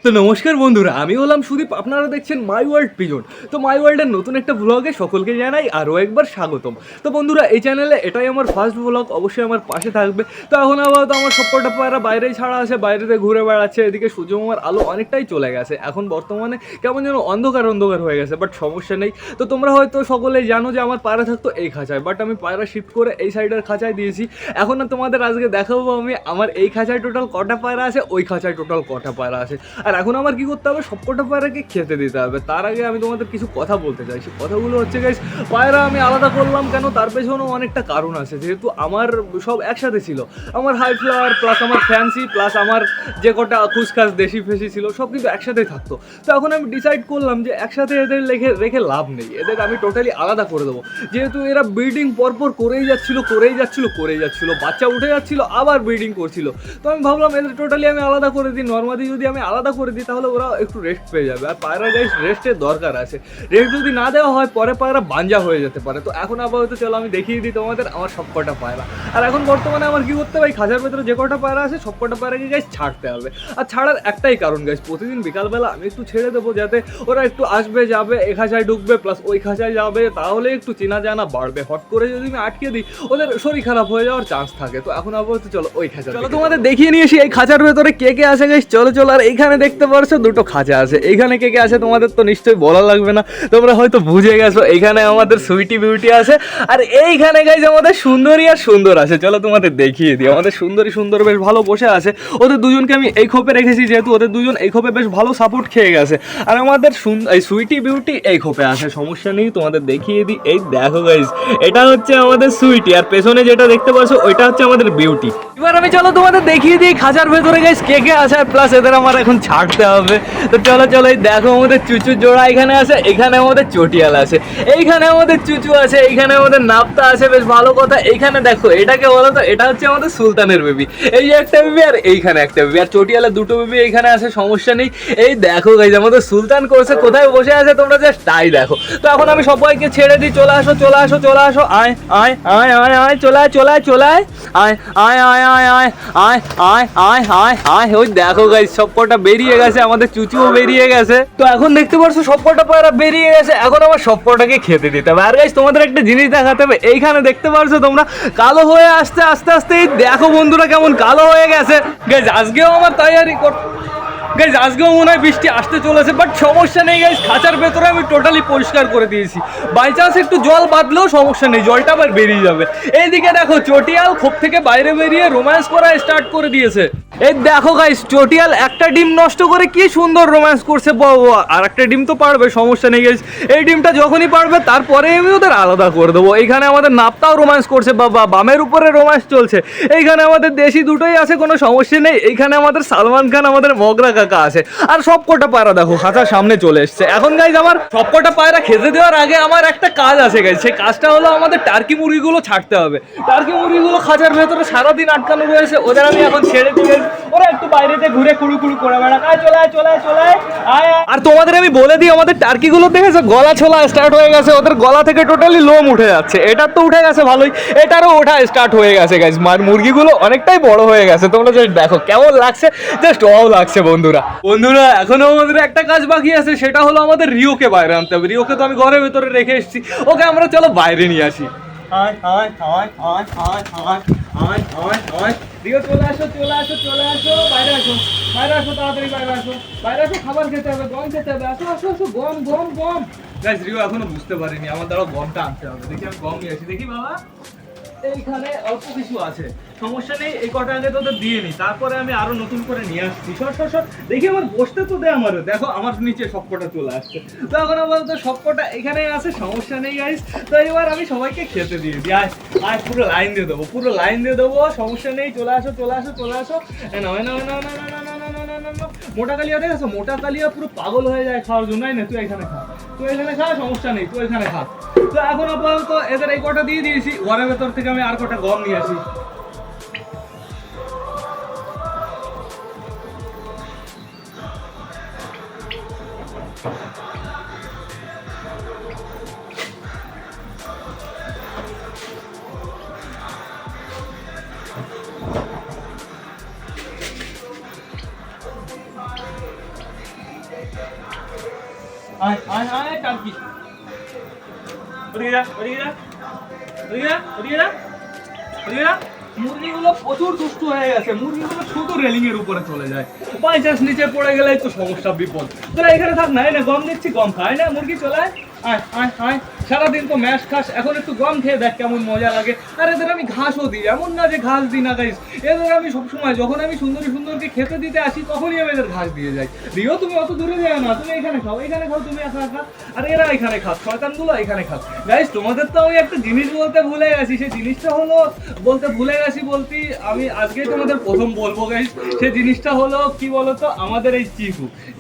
তো নমস্কার বন্ধুরা, আমি হলাম সুদীপ। আপনারা দেখছেন মাই ওয়ার্ল্ড পিজন। তো মাই ওয়ার্ল্ডের নতুন একটা ব্লগে সকলকে জানাই আরও একবার স্বাগতম। তো বন্ধুরা, এই চ্যানেলে এটাই আমার ফার্স্ট ব্লগ, অবশ্যই আমার পাশে থাকবে। তো এখন আপাতত আমার সবকটা পায়রা বাইরেই ছাড়া আছে, বাইরেতে ঘুরে বেড়াচ্ছে। এদিকে সূর্যমামার আলো অনেকটাই চলে গেছে, এখন বর্তমানে কেমন যেন অন্ধকার অন্ধকার হয়ে গেছে, বাট সমস্যা নেই। তো তোমরা হয়তো সকলেই জানো যে আমার পায়রা থাকতো এই খাঁচায়, বাট আমি পায়রা শিফট করে এই সাইডের খাঁচায় দিয়েছি। এখন তোমাদের আজকে দেখাবো আমি আমার এই খাঁচায় টোটাল কটা পায়রা আছে, ওই খাঁচায় টোটাল কটা পায়রা আছে। আর এখন আমার কি করতে হবে, সবকটা পায়রাকে খেতে দিতে হবে। তার আগে আমি তোমাদের কিছু কথা বলতে চাই। সেই কথাগুলো হচ্ছে গাইস, পায়রা আমি আলাদা করলাম কেন, তার পেছনেও অনেকটা কারণ আছে। যেহেতু আমার সব একসাথে ছিল, আমার হাই ফ্লাওয়ার প্লাস আমার ফ্যান্সি প্লাস আমার যে কটা খুসখাস দেশি ফেসি ছিল, সব কিন্তু একসাথেই থাকতো। তো এখন আমি ডিসাইড করলাম যে একসাথে এদের রেখে লাভ নেই, এদের আমি টোটালি আলাদা করে দেবো। যেহেতু এরা ব্রিডিং পরপর করেই যাচ্ছিল, বাচ্চা উঠে যাচ্ছিল, আবার ব্রিডিং করছিল। তো আমি ভাবলাম এদের টোটালি আমি আলাদা করে দিই। নর্মালি যদি আমি আলাদা করে দিই তাহলে ওরা একটু রেস্ট পেয়ে যাবে। আর পায়রা গাইস রেস্টের দরকার আছে, রেস্ট যদি না দেওয়া হয় পরে পায়রা বাঞ্জা হয়ে যেতে পারে। তো এখন আপাতত চলো আমি দেখিয়ে দিই তোমাদের আমার সব কটা পায়রা। আর এখন বর্তমানে আমার কি করতে হবে, খাঁচার ভেতরে যে কটা পায়রা আছে সব কটা পায়রাকে গাইস ছাড়তে হবে। আর ছাড়ার একটাই কারণ গাইস, প্রতিদিন বিকালবেলা আমি একটু ছেড়ে দেবো, যাতে ওরা একটু আসবে যাবে, এ খাঁচায় ঢুকবে প্লাস ওই খাঁচায় যাবে, তাহলে একটু চেনা জানা বাড়বে। হট করে যদি আমি আটকে দিই ওদের শরীর খারাপ হয়ে যাওয়ার চান্স থাকে। তো এখন আপাতত চলো ওই খাঁচা, চলো তোমাদের দেখিয়ে নিয়ে এসি এই খাঁচার ভেতরে কে কে আছে গাইস। চলো। আর এইখানে দেখতে পারছো দুটো খাঁচা আছে। এইখানে কে কে আছে তোমাদের তো নিশ্চয়ই বলা লাগবে না, তোমরা হয়তো বুঝে গেছো। এইখানে আমাদের সুইটি বিউটি আছে, আর এইখানে গাইস আমাদের সুন্দরী আর সুন্দর আছে। চলো তোমাদের দেখিয়ে দিই। আমাদের সুন্দর বেশ ভালো বসে আছে। ওদের দুজনকে আমি এই খোপে রেখেছি, যেহেতু ওদের দুজন এই খোপে বেশ ভালো সাপোর্ট খেয়ে গেছে। আর আমাদের এই সুইটি বিউটি এই খোপে আছে, সমস্যা নেই। তোমাদের দেখিয়ে দিই, এই দেখো গাইস, এটা হচ্ছে আমাদের সুইটি, আর পেছনে যেটা দেখতে পাচ্ছ ওইটা হচ্ছে আমাদের বিউটি। এবার আমি চলো তোমাদের দেখিয়ে দিই খাঁচার ভেতরে গাইস কে কে আছে, প্লাস এদের আমার এখন ছাড়তে হবে। তো চলো এই দেখো, আমাদের চুচুর জোড়া এখানে আছে, এখানে আমাদের চটিয়াল আছে, এইখানে আমাদের চুচু আছে, এইখানে আমাদের নাপ্তা আছে। বেশ ভালো কথা। এইখানে দেখো, এটাকে বলো তো, এটা হচ্ছে আমাদের সুলতানের বেবি। এই যে একটা বেবি আর এইখানে একটা বেবি, আর চটিয়ালের দুটো বেবি এইখানে আছে, সমস্যা নেই। এই দেখো গাইস, আমাদের সুলতান করছে কোথায় বসে আছে, তোমরা জাস্ট তাই দেখো। তো এখন আমি সবাইকে ছেড়ে দিই, চলে আসো আয় আয় আয় আয় আয় চলে আয় আয় আয় আয় আয় আয় আয় আয় আয় আয় আয়। ওই দেখো গাইস, সবকটা বেরিয়ে গেছে, আমাদের চুচুও বেরিয়ে গেছে। তো এখন দেখতে পারছো সবকটা পায়রা বেরিয়ে গেছে, এখন আমার সবকটাকে খেতে দিতে হবে। আর গাইস তোমাদের একটা জিনিস দেখাতে হবে, এইখানে দেখতে পারছো তোমরা কালো হয়ে আস্তে আস্তে দেখো বন্ধুরা কেমন কালো হয়ে গেছে। গাইস আজকেও আমার তৈরি গাইজ, আজকেও মনে হয় বৃষ্টি আসতে চলেছে, বাট সমস্যা নেই গাইজ, খাঁচার ভেতরে আমি টোটালি পরিষ্কার করে দিয়েছি। বাই চান্স একটু জল বাঁধলেও সমস্যা নেই, জলটা আবার বেরিয়ে যাবে। এইদিকে দেখো, চটিয়াল খোপ থেকে বাইরে বেরিয়ে রোম্যান্স করা স্টার্ট করে দিয়েছে। এই দেখো গাইজ, চটিয়াল একটা ডিম নষ্ট করে কি সুন্দর রোম্যান্স করছে। আর একটা ডিম তো পারবে, সমস্যা নেই গাইজ। এই ডিমটা যখনই পারবে তারপরে আমি ওদের আলাদা করে দেবো। এইখানে আমাদের নাপ্তাও রোম্যান্স করছে, বাবা বামের উপরে রোম্যান্স চলছে। এইখানে আমাদের দেশি দুটোই আছে, কোনো সমস্যা নেই। এইখানে আমাদের সালমান খান, আমাদের মগরা কাকা আছে। আর সব কটা পায়রা দেখো খাঁচার সামনে চলে এসছে। এখন গাইজ আমার সব কটা পায়রা খেতে দেওয়ার আগে আমার একটা কাজ আছে গাইজ, সেই কাজটা হলো আমাদের টার্কি মুরগিগুলো ছাড়তে হবে। টার্কি মুরগিগুলো খাঁচার ভেতরে সারাদিন আটকানো রয়েছে, ওদের আমি এখন ছেড়ে দিয়ে ওরা একটু বাইরেতে ঘুরে কুড়ু করে বেড়াক। চলে আয়। আর তোমাদের আমি বলে দিই, আমাদের টার্কিগুলো দেখেছো গলা ছোলা স্টার্ট হয়ে গেছে, ওদের গলা থেকে টোটালি লোম উঠে যাচ্ছে। এটার তো উঠে গেছে ভালোই, এটারও ওঠা স্টার্ট হয়ে গেছে গাইজ। মুরগিগুলো অনেকটাই বড় হয়ে গেছে, তোমরা জাস্ট দেখো কেমন লাগছে, জাস্ট ওয়াও লাগছে বন্ধুরা। এখনো আমাদের একটা কাজ বাকি আছে, সেটা হলো আমাদের রিওকে বাইরে আনতে হবে। রিওকে তো আমি ঘরের ভেতরে রেখে এসেছি, ওকে আমরা চলো বাইরে নিয়ে আসি। রিও চলে আসো, বাইরে আসো তাড়াতাড়ি, বাইরে আসো, খাবার খেতে হবে, গম খেতে হবে, আসো গম। গাইস, রিও এখনো বুঝতে পারিনি, আমার দ্বারা গমটা আনতে হবে। দেখি আমি গম নিয়ে আসি, দেখি বাবা এইখানে অল্প কিছু আছে, সমস্যা নেই। এই কটা আগে তোদের দিয়ে নি, তারপরে আমি আরো নতুন করে নিয়ে আসছি। সর দেখি আমার বসতে তো দে আমারও। দেখো আমার নিচে সবকটা চলে আসছে। তো এখন বলতো সবকটা এখানেই আছে, সমস্যা নেই গাইস। তো এবার আমি সবাইকে খেতে দিয়ে দিই। আয় পুরো লাইন দিয়ে দেবো, সমস্যা নেই। চলে আসো না। মোটা কালিয়া দেখেছো, মোটা কালিয়া পুরো পাগল হয়ে যায় খাওয়ার জন্য। না তুই এখানে খা, সমস্যা নেই, তুই এখানে খা। তো এখন আপাতত এদের এই কটা দিয়ে দিয়েছি, ঘরের ভেতর থেকে আমি আর কটা গম নিয়ে আসি। আয় আয় আয় টার্কি, ওদিকে যা ওদিকে যা ওদিকে যা ওদিকে যা ওদিকে যা। মুরগিগুলো প্রচুর দুষ্টু হয়ে গেছে, মুরগিগুলো শুধু রেলিং এর উপরে চলে যায়, বাই চান্স নিচে পড়ে গেলেই তো সমস্যা, বিপদ। তোরা এখানে থাক না, এনে গম দিচ্ছি, গম খায় না মুরগি, চলে আয় আয় আয় আয়। সারাদিন তো ম্যাশ খাস, এখন একটু গম খেয়ে দেখ কেমন মজা লাগে। আর এদের আমি ঘাসও দিই, এমন না যে ঘাস দিই না গাইস, এদের আমি সবসময় যখন আমি সুন্দরকে খেতে দিতে আসি তখনই আমি এদের ঘাস দিয়ে যাই। দিও তুমি অত দূরে যাও না, তুমি এখানে খাও, এখানে খাও, তুমি একা একা, আর এরা এখানে খাস, শয়তানগুলো এখানে খাস। গাইস তোমাদের তো আমি একটা জিনিস বলতে ভুলে গেছি, সেই জিনিসটা হলো বলতে আমি আজকে তোমাদের প্রথম বলবো গাইস। সেই জিনিসটা হলো কি বলতো, আমাদের এই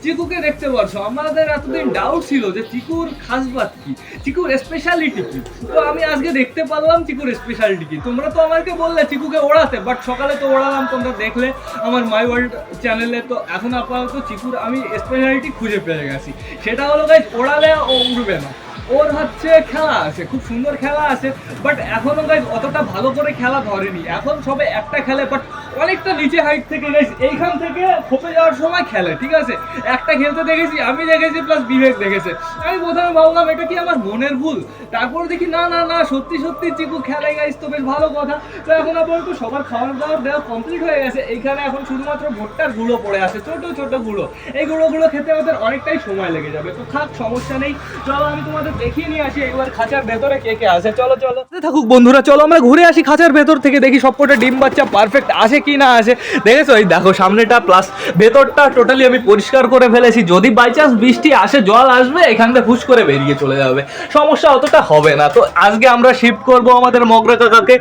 চিকুকে দেখতে পারছো, আমাদের এতদিন ডাউট ছিল যে চিকুর খাসবাত কি, চিকুর স্পেশালিটি কি। তো আমি আজকে দেখতে পারলাম চিকুর স্পেশালিটি কি। তোমরা তো আমাকে বললে চিকুকে ওড়াতে, বাট সকালে তো ওড়ালাম, তোমরা দেখলে আমার মাই ওয়ার্ল্ড চ্যানেলে। তো এখন আপাতত চিকুর আমি স্পেশালিটি খুঁজে পেয়ে গেছি, সেটা হলো গাইস ওড়ালে ও উড়বে না, ওর হচ্ছে খেলা আছে, খুব সুন্দর খেলা আছে, বাট এখনো গাইস অতটা ভালো করে খেলা ধরেনি। এখন সবে একটা খেলে, বাট অনেকটা নিচে হাইট থেকে গাইস, এইখান থেকে খোপে যাওয়ার সময় খেলে, ঠিক আছে। একটা খেলতে দেখেছি, আমি দেখেছি, প্লাস বিবেক দেখেছে। আমি প্রথমে ভাবলাম এটা কি আমার মনের ভুল, তারপর দেখি না না না, সত্যি সত্যি চিকু খেলে গাইস, তো বেশ ভালো কথা। তো এখন আপাতত সবার খাওয়ার দাওয়ার দেওয়া কমপ্লিট হয়ে গেছে, এইখানে এখন শুধুমাত্র ভুট্টার গুঁড়ো পড়ে আছে, ছোট ছোট গুঁড়ো। এই গুঁড়োগুলো খেতে আমাদের অনেকটাই সময় লেগে যাবে, তো খাক, সমস্যা নেই। চলো আমি তোমাদের দেখিয়ে নিয়ে আসি একবার খাঁচার ভেতরে কে কে আছে। চলো চলো থাকুক বন্ধুরা, চলো আমরা ঘুরে আসি খাঁচার ভেতর থেকে, দেখি সবকটা ডিম বাচ্চা পারফেক্ট আছে কি না আছে। দেখেছো এই দেখো সামনেটা প্লাস ভেতরটা টোটালি আমি পরিষ্কার করে ফেলেছি। যদি বাই চান্স বৃষ্টি আসে, জল আসবে, এখান থেকে হুশ করে বেরিয়ে চলে যাবে, সমস্যা অতটা হবে না। তো আজকে আমরা শিফট করব আমাদের মগরা কাকাকে,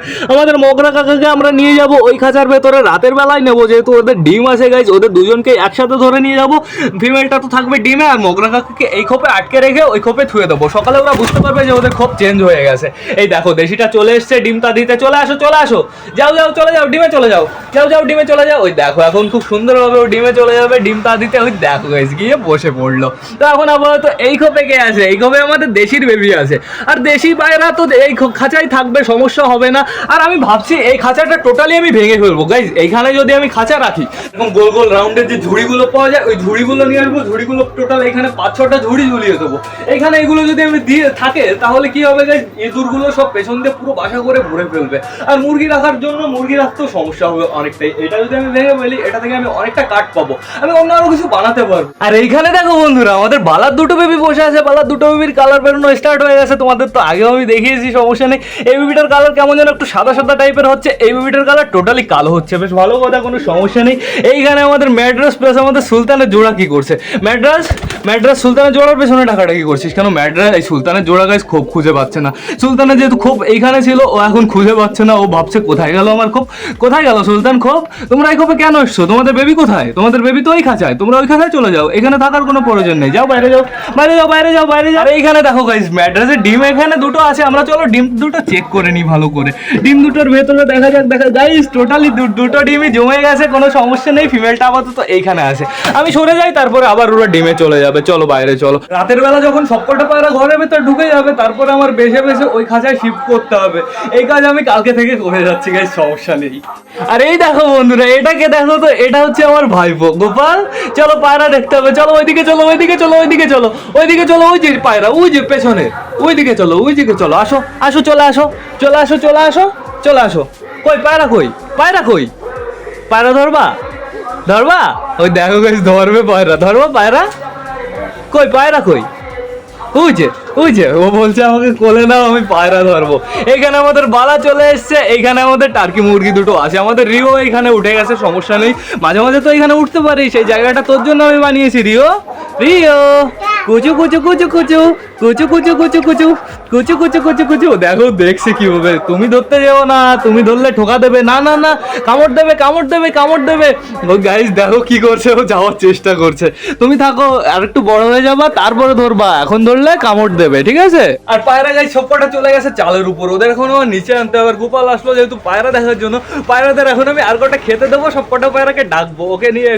আমরা নিয়ে যাব ওই খাঁচার ভেতরে, রাতের বেলায় নেবো, যেহেতু ওদের ডিম আছে গাইজ, ওদের দুজনকে একসাথে ধরে নিয়ে যাব। ফিমেলটা তো থাকবে ডিমে, আর মগরা কাকাকে এই খোপে আটকে রেখে ওই খোপে থুয়ে দেবো। সকালে ওরা বুঝতে পারবে যে ওদের খোপ চেঞ্জ হয়ে গেছে। এই দেখো দেশিটা চলে এসছে ডিমটা দিতে, চলে আসো চলে আসো, যাও যাও চলে যাও, ডিমে চলে যাও, যাও যাও ডিমে চলে যাও। ওই দেখো এখন খুব সুন্দরভাবে ও ডিমে চলে যাবে ডিমটা দিতে। ওই দেখো গাইস গিয়ে বসে পড়লো। তো এখন আপাতত এই খোপে কে আছে, এই খোপে আমাদের দেশির বেবি আছে, আর দেশি পায়রা তো এই খাঁচাই থাকবে, সমস্যা হবে না। আর আমি ভাবছি এই খাঁচাটা টোটালি আমি ভেঙে ফেলবো গাইস। এইখানে যদি আমি খাঁচা রাখি, এরকম গোল গোল রাউন্ডের যে ঝুড়িগুলো পাওয়া যায়, ওই ঝুড়িগুলো নিয়ে আসবো, ঝুড়িগুলো টোটাল এখানে 5-6টা ঝুড়ি ঝুলিয়ে দেবো। এইখানে এগুলো যদি আমি দিয়ে থাকে তাহলে কি হবে গাইস, ইঁদুরগুলো সব পেছন দিয়ে পুরো বাসা করে ভরে ফেলবে। আর মুরগি রাখার জন্য মুরগি রাখতেও সমস্যা হবে অনেকটাই। এটা যদি আমি ভেঙে ফেলি, এটা থেকে আমি অনেকটা কাঠ পাবো, আমি অন্য আরো কিছু বানাতে পারবো। আর এইখানে দেখো বন্ধুরা, আমাদের বালার দুটো বেবি বসে আছে, বালার দুটো বেবির কালার বেরোনো স্টার্ট হয়ে গেছে। তোমাদের তো আগেও আমি দেখিয়েছি, সমস্যা নেই। এই বেবিটার কালার কেমন যেন একটু সাদা সাদা টাইপের হচ্ছে, এই বেবিটার কালার টোটালি কালো হচ্ছে, বেশ ভালো কথা, কোনো সমস্যা নেই। এইখানে আমাদের ম্যাড্রাস প্লাস আমাদের সুলতানের জোড়া কি করছে, ম্যাড্রাস সুলতানের জোড়ার পেছনে টাকাটা কি করছিস কেন? ম্যাড্রাস এই সুলতানের জোড়া গাইস খুব খুঁজে পাচ্ছে না। সুলতানের যেহেতু খুব এইখানে ছিল, ও এখন খুঁজে পাচ্ছে না, ও ভাবছে কোথায় গেল আমার খোপ, কোথায় গেল সুলতান খোপ, তোমরা এই খোপে কেন এসছো, তোমাদের বেবি কোথায়, তোমাদের বেবি তো ওই খাঁচায়, তোমরা ওই খাঁচায় চলে যাও, এখানে থাকার কোনো প্রয়োজন নেই, যাও বাইরে যাও বাইরে যাও বাইরে যাও বাইরে যাও। আর এইখানে দেখো গাইস ম্যাড্রাসের ডিম এখানে দুটো আছে, আমরা চলো ডিম দুটো চেক করে নিই ভালো করে। ডিম দুটোর ভেতরে দেখা যাক, দেখা গাইস টোটালি দুটো ডিমই জমে গেছে, কোনো সমস্যা নেই। ফিমেলটা আপাতত এইখানে আছে, আমি সরে যাই, তারপরে আবার ওরা ডিমে চলে যাবে। চলো বাইরে চলো, রাতের বেলা যখন সবকটা পায়রা ঘরের ভেতর ঢুকে যাবে, তারপরে আমার বেছে বেছে ওই খাঁচায় শিফট করতে হবে। এই কাজ আমি কালকে থেকে করে যাচ্ছি গাইস, সমস্যা নেই। আর এই দেখো বন্ধুরা, এটাকে দেখো তো, এটা হচ্ছে আমার ভাইপো গোপাল। চলো পায়রা দেখতে হবে, চলো ওইদিকে চলো, ওইদিকে চলো, ওইদিকে চলো, ওইদিকে চলো, ওই যে পায়রা, ওই যে পেছনে, ওইদিকে চলো, ওইদিকে চলো, আসো আসো, চলে আসো চলে আসো চলে আসো চলে আসো। কই পায়রা, কই পায়রা, কই পায়রা, ধরবা ধরবা, ওই দেখো গাইস ধরবে পায়রা, ধরবা পায়রা, কই পায়রা কই, ওই যে ও বলছে আমাকে কোলে নাও, আমি পায়রা ধরবো। এখানে আমাদের বালা চলে এসছে, এইখানে আমাদের টার্কি মুরগি দুটো আছে, আমাদের রিও এখানে উঠে গেছে, সমস্যা নেই, মাঝে মাঝে তো এখানে উঠতে পারি, সেই জায়গাটা তোর জন্য আমি বানিয়েছি। রিও রিও কুচু কুচু কুচু কুচু কুচু কুচু কুচু কুচু কুচু কুচু কুচু কুচু। দেখো দেখছে কি হবে, তুমি ধরতে যাও না, তুমি ধরলে ঠোকা দেবে, না না না, কামড় দেবে কামড় দেবে কামড় দেবে। ও গাইস দেখো কি করছে, ও যাওয়ার চেষ্টা করছে। তুমি থাকো, আর একটু বড় হয়ে যাবা, তারপরে ধরবা, এখন ধরলে কামড় দেবে, ঠিক আছে। আর পায়রা গাইস সবকটা চলে গেছে চালের উপর, ওদের এখনো নিচে আনতে হবে। গোপাল আসলো যেহেতু পায়রা দেখার জন্য, পায়রাদের এখন আমি আর কটা খেতে দেবো, সবকটা পায়রাকে ডাকবো, ওকে নিয়ে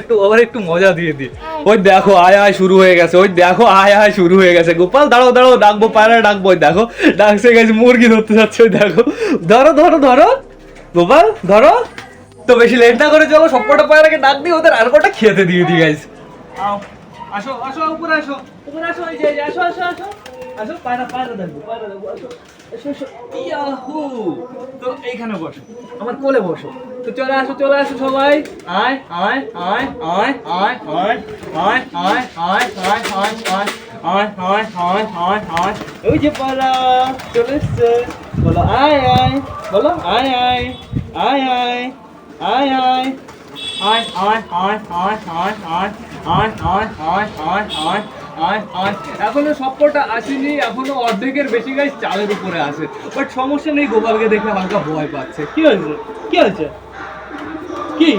একটু মজা দিয়ে দিই। ওই দেখো আয় আয় শুরু হয়ে গেছে, ওই দেখো আয় আয় শুরু হয়ে গেছে। গোপাল দাঁড়াও দাঁড়াও, ডাকবো পায়রা ডাকবো, ওই দেখো ডাকছে গেছে, মুরগি ধরতে যাচ্ছে, ওই দেখো, ধরো ধরো ধরো গোপাল ধরো। তো বেশি লেট না করে চলো সবকটা পায়রাকে ডাক দিই, ওদের আর কটা খেতে দিয়ে দিই গাইস। আসো আসো উপরে আসো এই যে আসো আসো আসো আসো পায়রা দেখবো আসো আসো আসো ইয়াহু। তো এইখানে বসো, আমার কোলে বসো। তো চলে আসো সবাই। আয় আয় আয় আয় আয় আয় আয় আয় আয় আয় আয় আয় আয় আয় আয় আয় আয়। ওই যে পালা চলে এসছে, বলো আয় আয়, বলো আয় আয় আয় আয় আয় আয় আয় আয় আয় আয় আয় আয় আয় আয় আয় আয় আয় আয় আয়। এখনো সবকটা আসেনি, এখনো অর্ধেকের বেশি গাছ চালের উপরে আছে। বাট সমস্যা নেই, গোপালকে দেখে হালকা ভয় পাচ্ছে। কি হয়েছে কি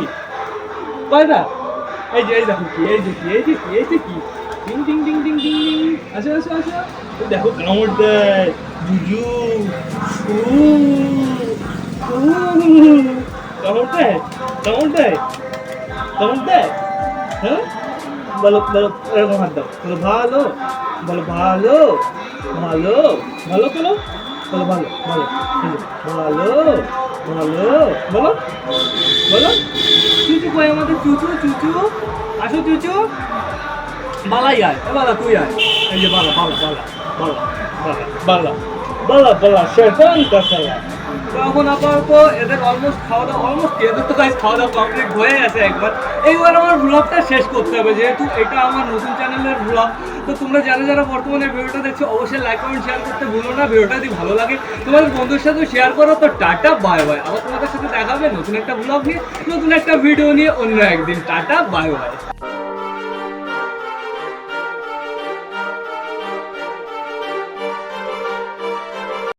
পায়রা? এই যে দেখো কি, এই যে কি টিং টিং টিং টিং টিং। আসো দেখো কামড় দেয় জুজু। উ উ কামড় দেয় হ্যাঁ। বলো এরকম হাত দাও, বলো ভালো, বলো ভালো ভালো ভালো করো, বলো ভালো ভালো ভালো ভালো, বলো চুচু কই আমাদের, চুচু আসো চুচু। বালাই আয়, বালা তুই আয়। এই যে বালা শেফান কাসালা। তো এখন আপাতত এদের অলমোস্ট খাওয়া দাওয়া কমপ্লিট হয়ে গেছে একবার। এইবার আমার ব্লগটা শেষ করতে হবে, যেহেতু এটা আমার নতুন চ্যানেলের ব্লগ। তো তোমরা যারা বর্তমানে ভিডিওটা দেখছো অবশ্যই লাইক কমেন্ট শেয়ার করতে ভুলো না। ভিডিওটা যদি ভালো লাগে তোমাদের বন্ধুর সাথে শেয়ার করো। তো টাটা বাই বাই, আবার তোমাদের সাথে দেখা হবে নতুন একটা ব্লগ নিয়ে, নতুন একটা ভিডিও নিয়ে অন্য একদিন। Tata bye bye.